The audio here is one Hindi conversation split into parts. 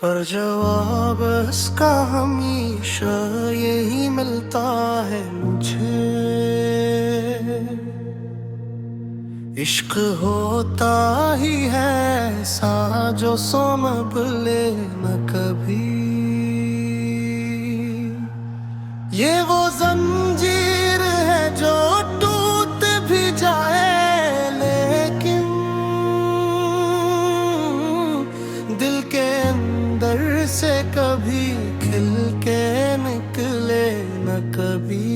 पर जवाब इसका हमेशा यही मिलता है मुझे। इश्क होता ही है ऐसा जो समझ ले न कभी। ये वो जंजीर है जो टूट भी जाए लेकिन दिल के अंदर से कभी खिल के निकले न कभी।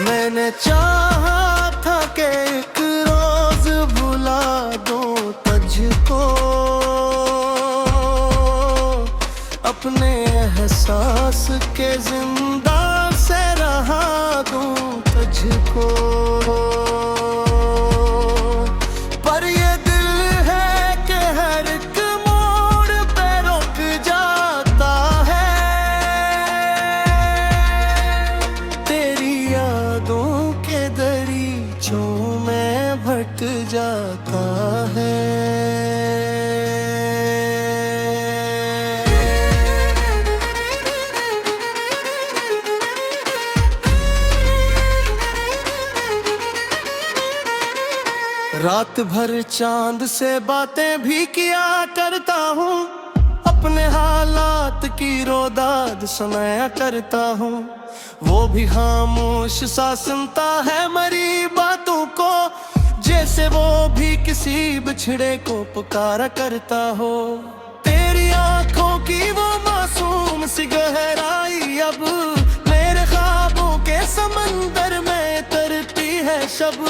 मैंने चाहा था कि एक रोज भुला दूं तुझको, अपने एहसास के जिंदा से रहा दूं तुझको। पर ये दिल है कि हर एक मोड़ पे रुक जाता है, तेरी यादों के दरीचों में भटक जाता है। रात भर चांद से बातें भी किया करता हूँ, अपने हालात की रोदाद सुनाया करता हूँ। वो भी खामोश सा सुनता है मरी बातों को, जैसे वो भी किसी बिछड़े को पुकारा करता हो। तेरी आंखों की वो मासूम सी गहराई अब मेरे ख्वाबों के समंदर में तरती है शब।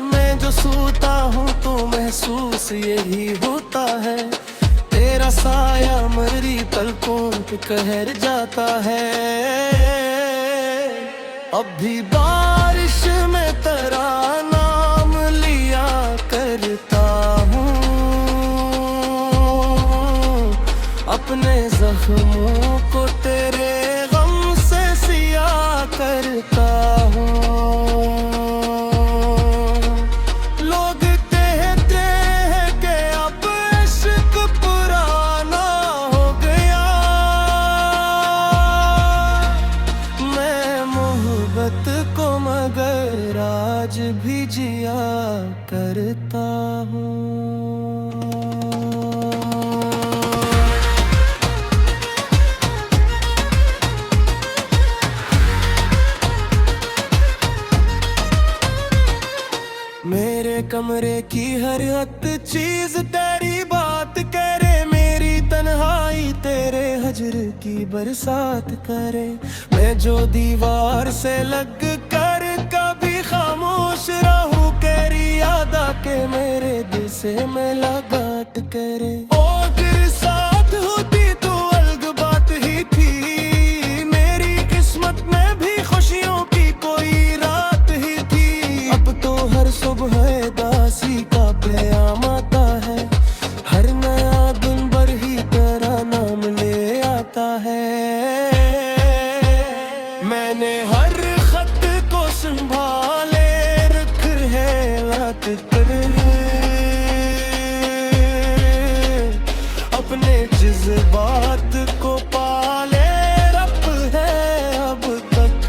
मैं जो सोता हूँ तो महसूस यही होता है, तेरा साया मेरी पलकों पे कहर जाता है। अब भी बारिश में तेरा नाम लिया करता हूँ, अपने जख्मों को तेरे गम से सिया करता हूँ। लोग कहते हैं कि अब इश्क पुराना हो गया, मैं मोहब्बत को मगर आज भी जिया करता हूँ। मेरे कमरे की हर हद चीज तेरी बात करे, मेरी तन्हाई तेरे हजर की बरसात करे। मैं जो दीवार से लग कर कभी खामोश रहूं, तेरी याद आके मेरे दिल से मुलाकात करे। ओ तेरे साथ होती तो अलग बात ही थी, मेरी किस्मत में भी खुशियों की कोई रात ही थी। अब तो हर सुबह दासी का प्याम आता है, हर नया दिन भर ही तेरा नाम ले आता है। मैंने हर खत को संभाले रख है रात कर, अपने जज्बात को पाले रब है अब तक।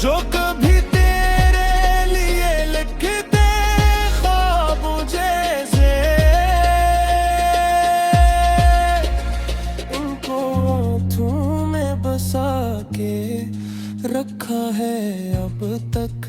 जो कभी तेरे लिए लिखते ख्वाबों जैसे, इनको आँखों में बसा के रखा है अब तक।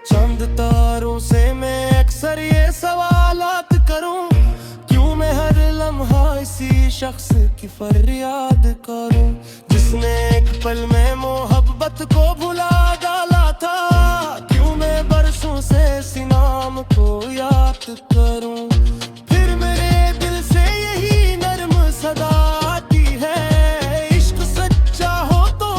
चंद तारों से मैं अक्सर ये सवालात करूं, क्यों मैं हर लम्हा इसी शख्स की फरियाद करूं, जिसने एक पल में मोहब्बत को भुला डाला था। क्यों मैं बरसों से इसी नाम को याद करूं, फिर मेरे दिल से यही नर्म सदा आती है। इश्क सच्चा हो तो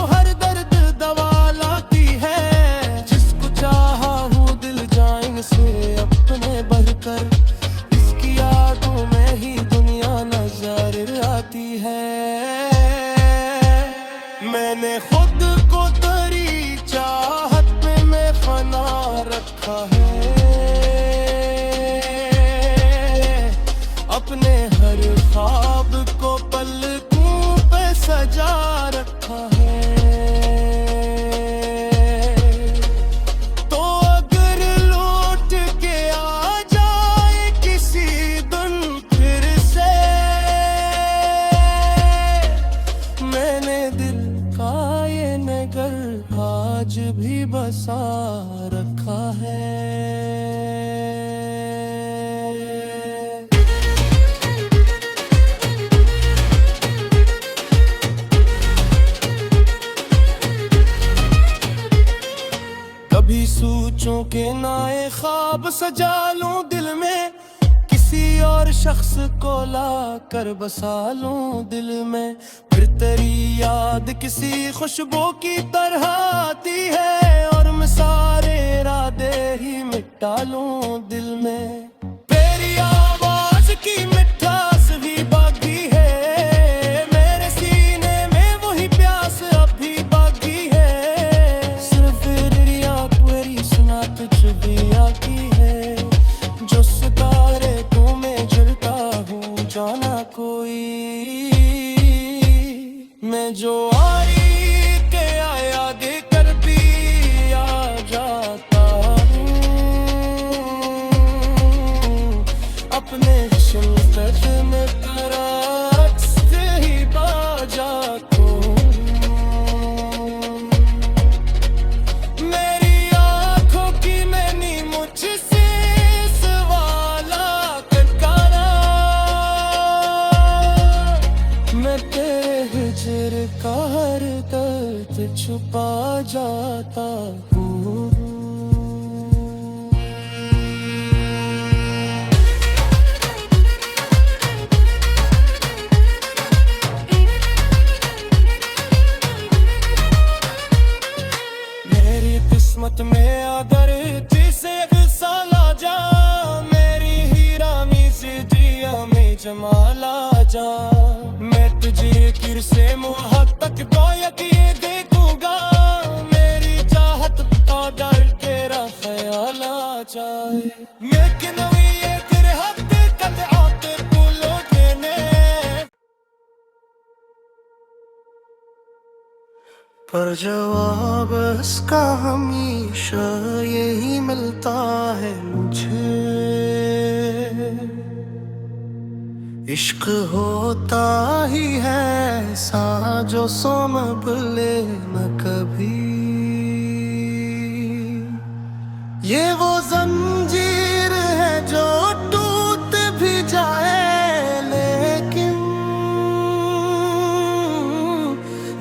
सोचों के नए ख्वाब सजा लूं दिल में, किसी और शख्स को ला कर बसा लूं दिल में। फिर तेरी याद किसी खुशबू की तरह आती है और मैं सारे इरादे ही मिटा लूं दिल में। तेरी आवाज की मिठास भी बाकी है, मेरे सीने में वही प्यास अब भी बाकी है। सिर्फ तेरी सुना तुझ भी आती है, जो सितारे को मैं जलता हूँ जाना कोई। मैं जो आई के आया दे कर भी आ जाता हूँ, अपने शिल्लत में रक्स ही बाजा को। मेरी आँखों की मैंने मुझसे सवाला करा, मैं तेरे हिज्र का हर दर्द छुपा जाता हूँ। मेरी किस्मत में अगर जिसे साला जा, मेरी हीरा में से दिया में जमाला जा। मैं तुझे किर से मुहक तक गोयक ये देखूंगा, मेरी चाहत का डर तेरा ख्याल आ जाए। लेकिन ये तेरे हाथ कद आते पुलो देने, पर जवाब इसका हमेशा यही मिलता है मुझे। इश्क होता ही है ऐसा जो संभले न कभी, ये वो जंजीर है जो टूट भी जाए लेकिन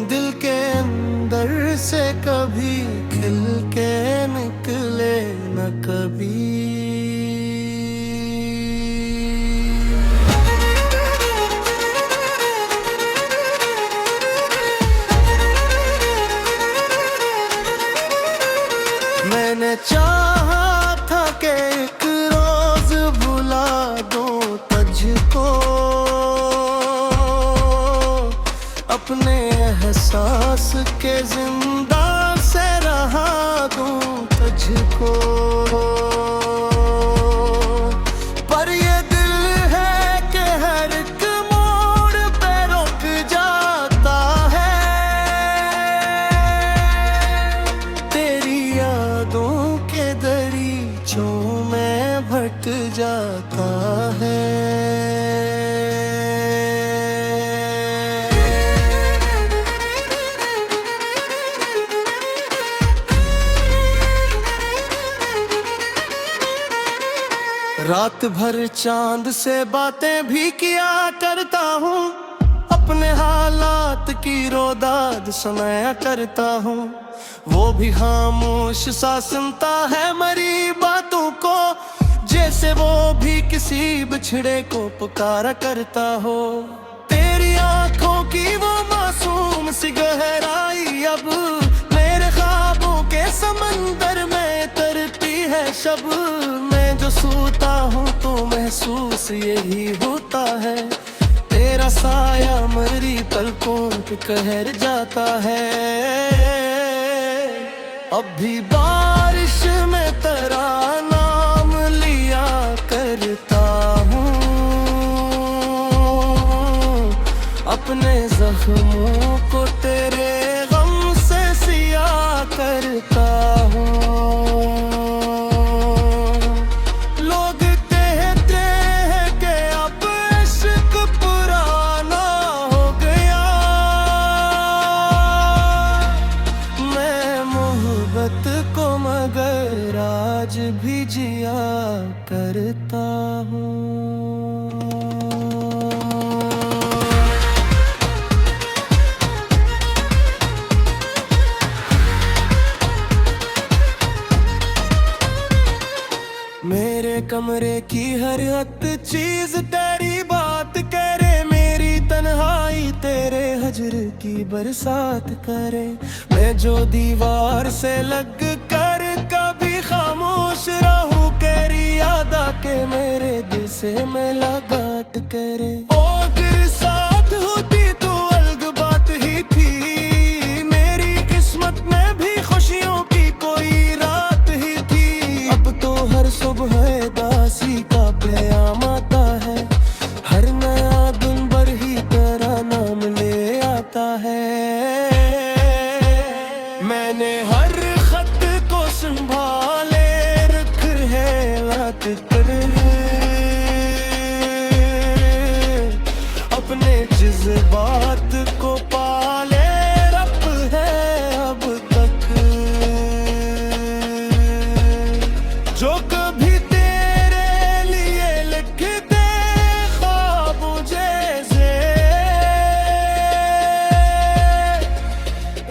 दिल के अंदर से कभी खिल के निकले न कभी। मैंने चाहा था कि एक रोज भुला दूं तुझको, अपने एहसास के जिंदा से रहा दूं तुझको। पर ये दिल है कि हर एक मोड़ पे रुक जाता है, तेरी यादों के दरीचों में भटक जाता है। रात भर चांद से बातें भी किया करता हूँ, अपने हालात की रोदाद सुनाया करता हूँ। वो भी खामोश सा सुनता है मेरी बातों को, जैसे वो भी किसी बिछड़े को पुकारा करता हो। तेरी आंखों की वो मासूम सी गहराई अब मेरे ख्वाबों के समंदर में तरती है शब। मैं जो सोता हूँ तो महसूस यही होता है, तेरा साया मेरी पलकों पे कहर जाता है। अब भी बारिश में तेरा नाम लिया करता हूँ, अपने जख्मों को तेरे गम से सिया करता हूँ। लोग कहते हैं कि अब इश्क पुराना हो गया, मैं मोहब्बत को मगर आज भी जिया करता हूँ। की बरसात करे। मैं जो दीवार से लग कर कभी खामोश रहूं, तेरी याद आके मेरे दिल से मुलाकात करे। ओ तेरे साथ होती तो अलग बात ही थी, मेरी किस्मत में भी खुशियों की कोई रात ही थी। अब तो हर सुबह दासी का प्याम आता है, हर नया दिन भर ही तेरा नाम ले आता है। मैंने हर खत को संभाले रख है बात कर, अपने जज्बात को पाले रब है अब तक। जो कभी तेरे लिए लिखते ख्वाब जैसे,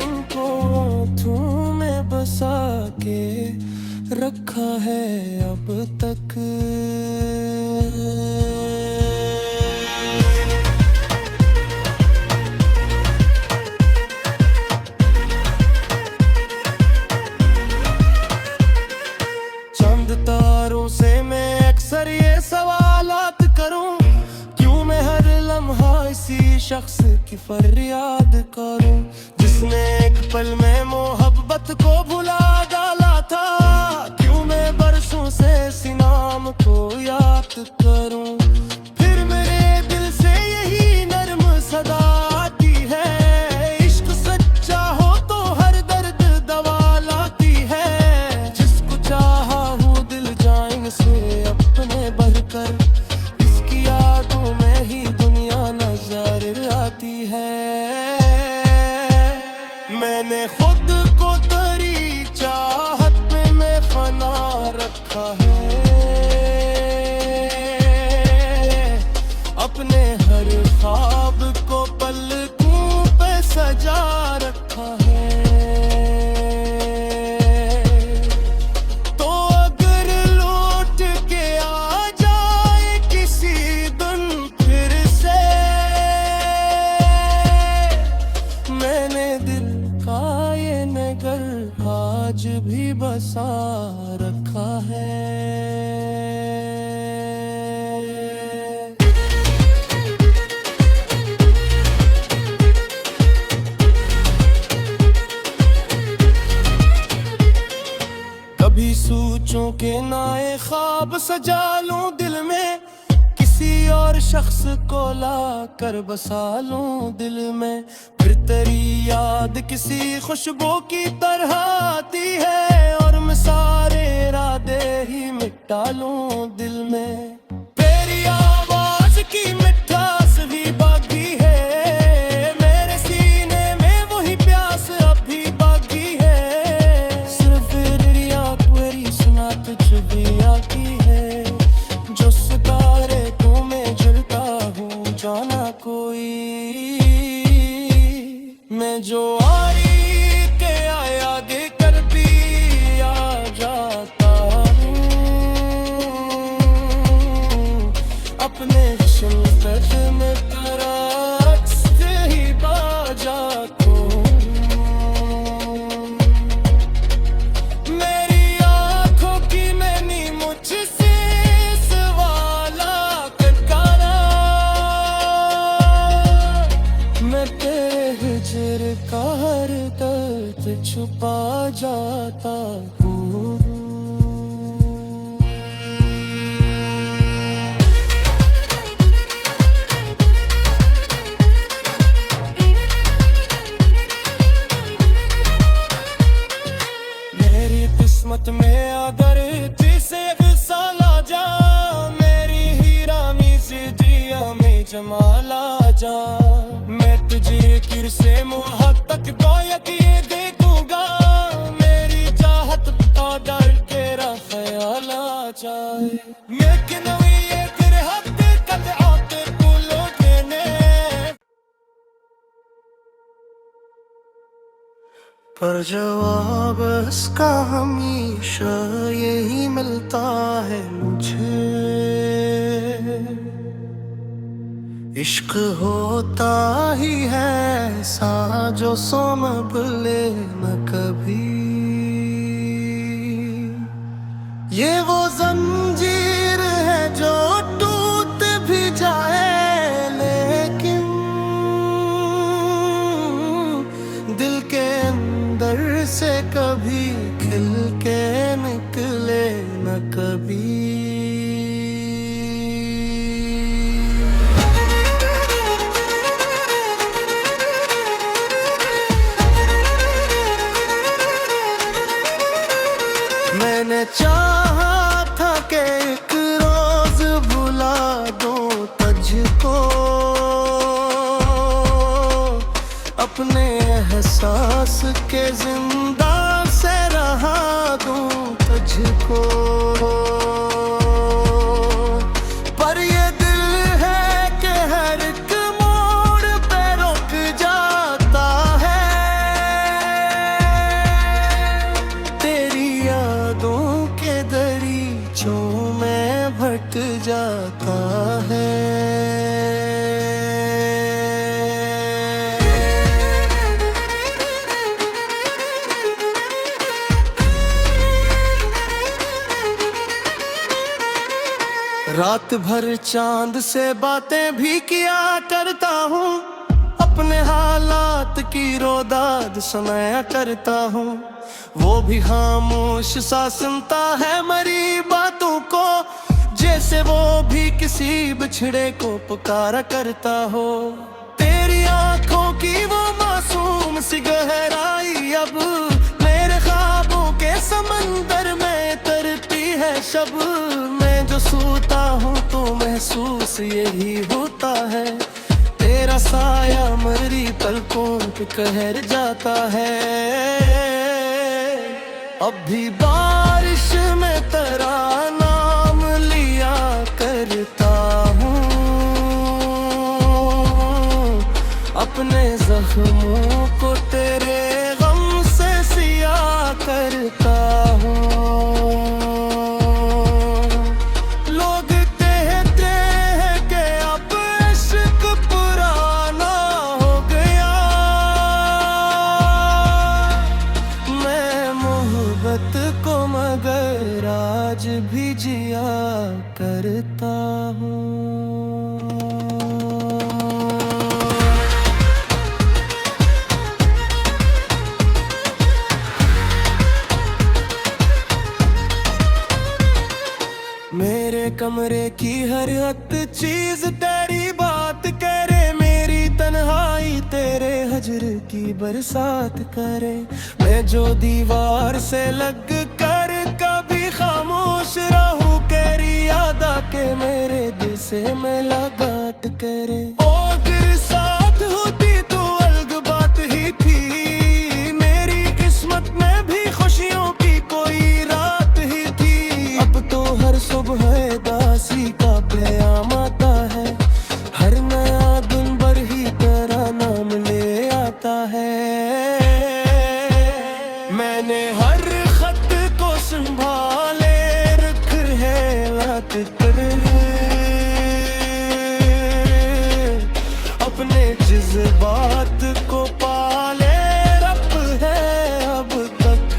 इनको आँखों में बसा के रखा है अब तक। चंद तारों से मैं अक्सर ये सवालात करूं, क्यों मैं हर लम्हा इसी शख्स की फरियाद करूं, जिसने एक पल में मोहब्बत को भुला डाला था। क्यों मैं बरसों से इसी नाम को याद करूं, फिर मेरे दिल से यही नर्म सदा आती है। इश्क सच्चा हो तो हर दर्द दवा लाती है, जिसको चाहा हूँ दिल जाएंगे से अपने बढ़कर, इसकी यादों में ही दुनिया नजर आती है। मैंने खुद को तेरी चाहत में मैं फना रखा है, अपने हर ख्वाब को पलकों पे सजा रखा है। तो अगर लौट के आ जाए किसी दिन फिर से, मैंने दिल का ये नगर आज भी बसा रखा है। कभी सोचूं के नए ख्वाब सजा लूं दिल में, किसी और शख्स को ला कर बसा लूं दिल में, फिर तेरी याद किसी खुशबू की तरह आती है, और मैं सारे इरादे ही मिटा लूं दिल में। तेरी आवाज की मिठास भी बाकी है, मेरे सीने में वही प्यास अभी बाकी है। सिर्फ रिया तेरी सुना तुझ भी आती है, जो सितारे को मैं जलता हूँ जाना कोई। मैं जो आई के आया देकर भी आ जाता हूँ, अपने शिल्पत में तेरा अक्स ही बाजाता हूँ। मेरी आँखों की मैंने मुझसे सवाला करकारा, मैं तेरे हिजर का हर दर्द छुपा जाता हूँ। मेरी किस्मत में अगर जिसे साला जा, मेरी हीरा में से दिया में जमाला जा, मैं तुझे किर से मुहत तक गोयक ये देखूंगा, मेरी चाहत का डर तेरा ख्याल आ जाए। लेकिन ये तेरे हद कद आते को लौटने, पर जवाब इसका हमेशा यही मिलता है मुझे। इश्क होता ही है ऐसा जो संभले न कभी। ये वो जंजीर है जो टूट भी जाए लेकिन दिल के अंदर से कभी खिल के निकले न कभी। मैंने चाहा था कि एक रोज भुला दूं तुझको, अपने एहसास के जिंदा से रहा दूं तुझको। पर ये दिल है कि हर एक मोड़ पे रुक जाता है, तेरी यादों के दरीचों में भटक जाता है। रात भर चांद से बातें भी किया करता हूँ, अपने हालात की रोदाद सुनाया करता हूँ। वो भी खामोश सा सुनता है मरी बातों को, जैसे वो भी किसी बिछड़े को पुकारा करता हो। तेरी आंखों की वो मासूम सी गहराई अब मेरे ख्वाबों के समंदर में तरती है शब। मैं जो सोता हूँ तो महसूस यही होता है, तेरा साया मरी पलकों पे कहर जाता है। अब भी बारिश में तेरा नाम लिया करता हूँ, अपने जख्मों को तेरे गम से सिया करता हूँ। लोग कहते हैं कि अब इश्क पुराना हो गया, मैं मोहब्बत को मगर आज भी जिया करता हूँ। मेरे कमरे की हर हद चीज तेरी बात करे, मेरी तन्हाई तेरे हजर की बरसात करे। मैं जो दीवार से लग कर कभी खामोश रहूं, तेरी याद आके मेरे दिल से मुलाकात करे। ओ अगर साथ होती तो अलग बात ही थी, मेरी किस्मत में भी खुशियों की कोई रात ही थी। अब तो हर सुबह दासी का प्याम आता है, हर नया दिन भर ही तेरा नाम ले आता है। मैंने हर खत को संभाले रख है रात कर, अपने जज्बात को पाले रब है अब तक।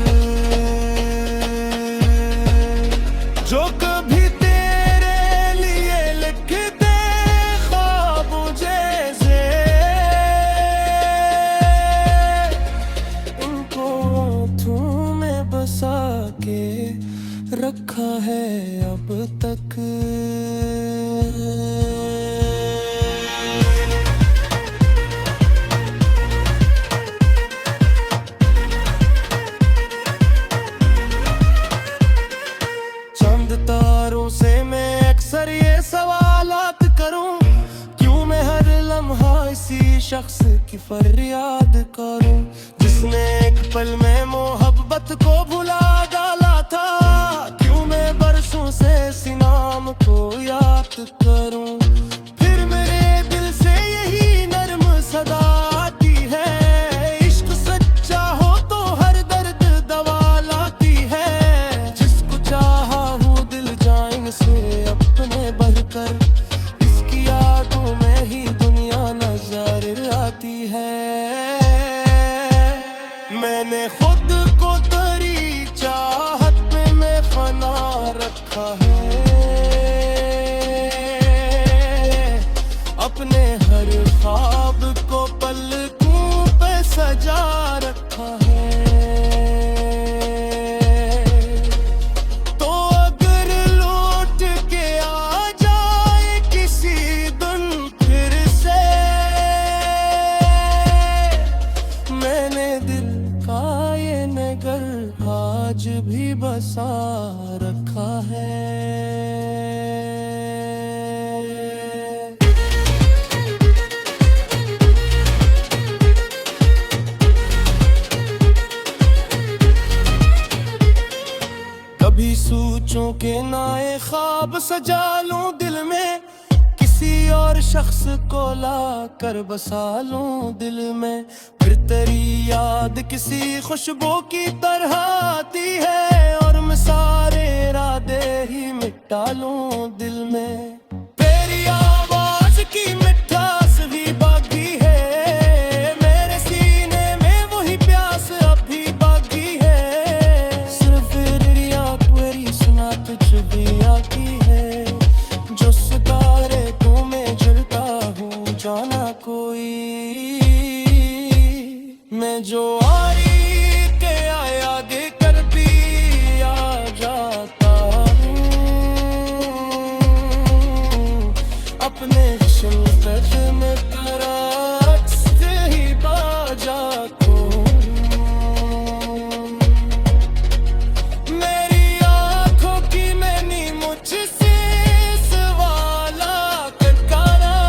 जो कभी तेरे लिए लिखते ख्वाबों जैसे, इनको आँखों में बसा के रखा है अब तक। चंद तारों से मैं अक्सर ये सवालात करूं, क्यों मैं हर लम्हा इसी शख्स की फरियाद करूं, जिसने एक पल में मोहब्बत को भुला डाला था। क्यों मैं बरसों से इसी नाम को याद करूं, फिर मेरे दिल से यही नर्म सदा आती है। इश्क सच्चा हो तो हर दर्द दवा लाती है, जिसको चाहा हूँ दिल जान से अपने बढ़कर, इसकी यादों में ही सोचों के नए ख्वाब सजा लूं दिल में, किसी और शख्स को ला कर बसा लूं दिल में। फिर तेरी याद किसी खुशबू की तरह आती है और मैं सारे इरादे ही मिटा लूं दिल में। तेरी आवाज की मिठास भी बाकी है, मेरे सीने में वही प्यास अभी बाकी है। सिर्फ रिया तेरी सुना तुझ भी आती है, जो सितारे को मैं जलता हूँ जाना कोई। मैं जो आरी के आगे कर भी आ जाता हूँ, अपने शिल्लत में तरक्स ही बाजा को। मेरी आँखों की मैंने मुझसे सवाला करा,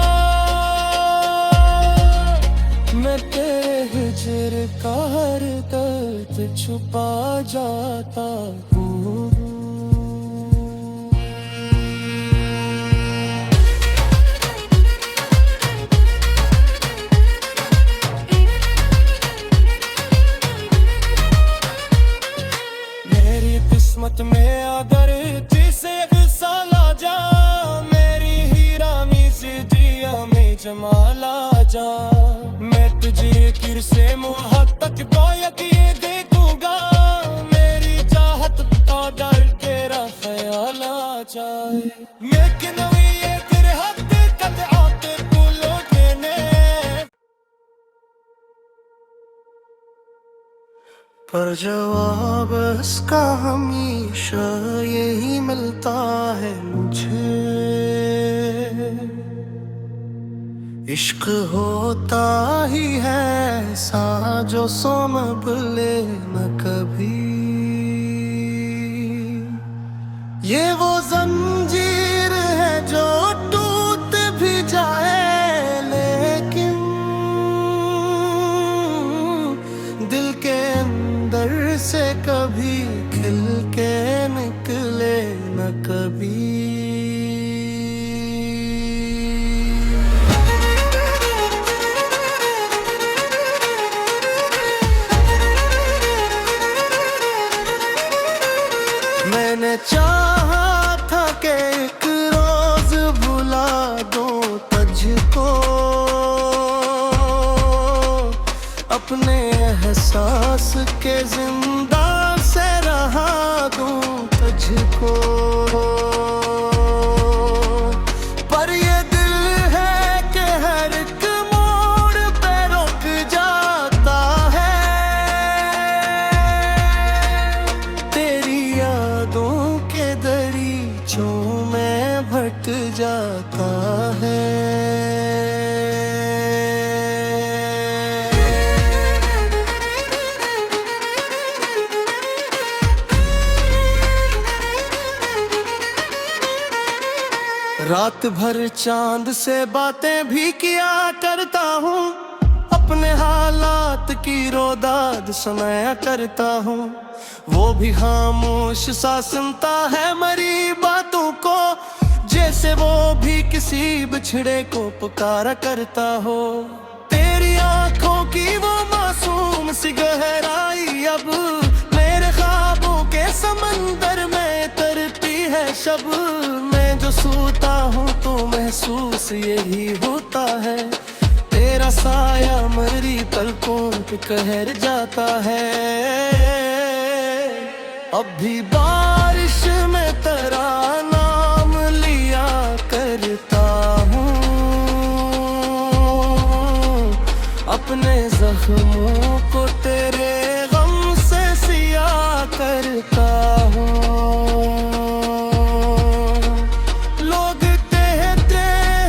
मैं तेरे हिज्र का हर दर्द छुपा जाता हूँ। किस्मत में अगर जिसे साला जा, मेरी हीरा में से दिया में जमाला जा। मैं तुझे किर से मुहब्बत बोयक ये देखूंगा, मेरी चाहत का डर तेरा ख्याल आ जाए। लेकिन ये तेरे हद कद आते तू लौटने, पर जवाब इसका हमेशा यही मिलता है मुझे। इश्क होता ही है ऐसा जो संभले न कभी। ये वो जंजीर है जो टूट भी जाए, लेकिन दिल के अंदर से कभी खिल के निकले न कभी। मैंने चाहा था कि एक रोज भुला दूं तुझको, अपने एहसास के जिंदा से रहा दूं तुझको। पर ये दिल है कि हर एक मोड़ पे रुक जाता है, तेरी यादों के दरीचों में भटक जाता है। रात भर चांद से बातें भी किया करता हूँ, अपने हालात की रोदाद सुनाया करता हूँ। वो भी खामोश सा सुनता है मेरी बातों को, जैसे वो भी किसी बिछड़े को पुकारा करता हो। तेरी आंखों की वो मासूम सी गहराई अब मेरे ख्वाबों के समंदर में तरती है शब। मैं जो सोता हूँ तो महसूस यही होता है, तेरा साया मेरी पलकों पे कहर जाता है। अब भी बारिश में तेरा नाम लिया करता हूँ, अपने जख्मों को तेरे गम से सिया करता हूँ। लोग कहते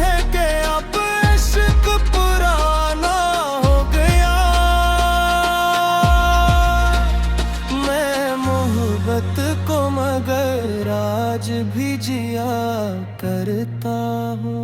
हैं कि अब इश्क पुराना हो गया, मैं मोहब्बत को मगर आज भी जिया करता हूँ।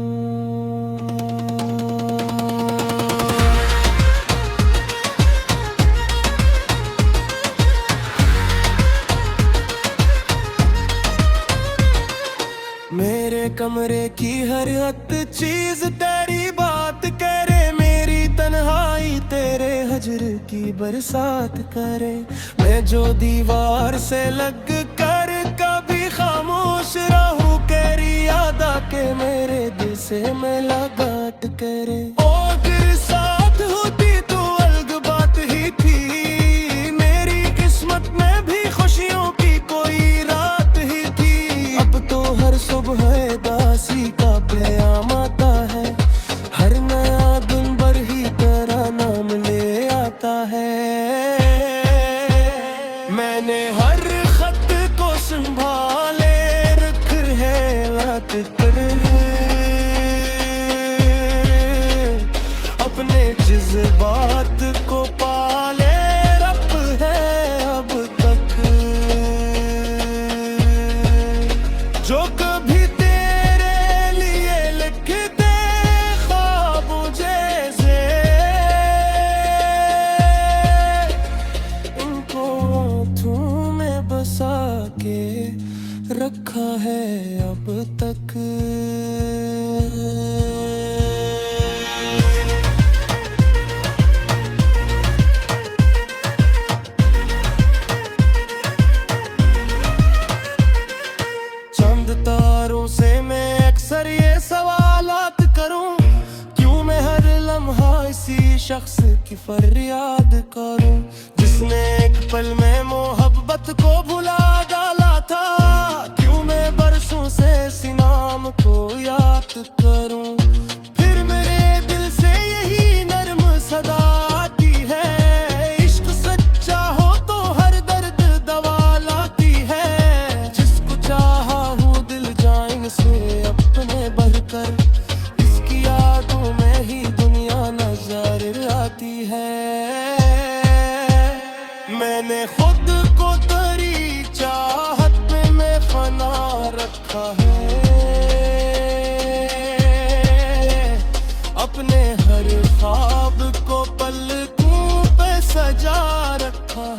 की बरसात करे। मैं जो दीवार से लग कर कभी खामोश रहूं, तेरी याद आके मेरे दिल से मुलाकात करे। ओ तेरे साथ होती तो अलग बात ही थी, मेरी किस्मत में भी खुशियों की कोई रात ही थी। अब तो हर सुबह दासी का प्याम आता है, हर नया दिन भर ही तेरा नाम ले आता है। मैंने हर खत को संभाले रख है रात कर, अपने जज्बात को पाले रब है अब तक। जो कभी तेरे लिए लिखते ख्वाबों जैसे, इनको आँखों में बसा के रखा है अब तक। चंद तारों से मैं अक्सर ये सवालात करूं, क्यों मैं हर लम्हा इसी शख्स की फरियाद करूं, जिसने एक पल में मोहब्बत को भुला डाला था। क्यों मैं बरसों से इसी नाम को याद करूं, फिर मेरे दिल से यही नर्म सदा आती है। इश्क सच्चा हो तो हर दर्द दवा लाती है, जिसको चाहा हूँ दिल जान से अपने बढ़कर, इसकी यादों में ही दुनिया नजर आती है। मैंने खुद को तेरी चाहत में मैं फना रखा है, अपने हर ख्वाब को पलकों पे सजा रखा है।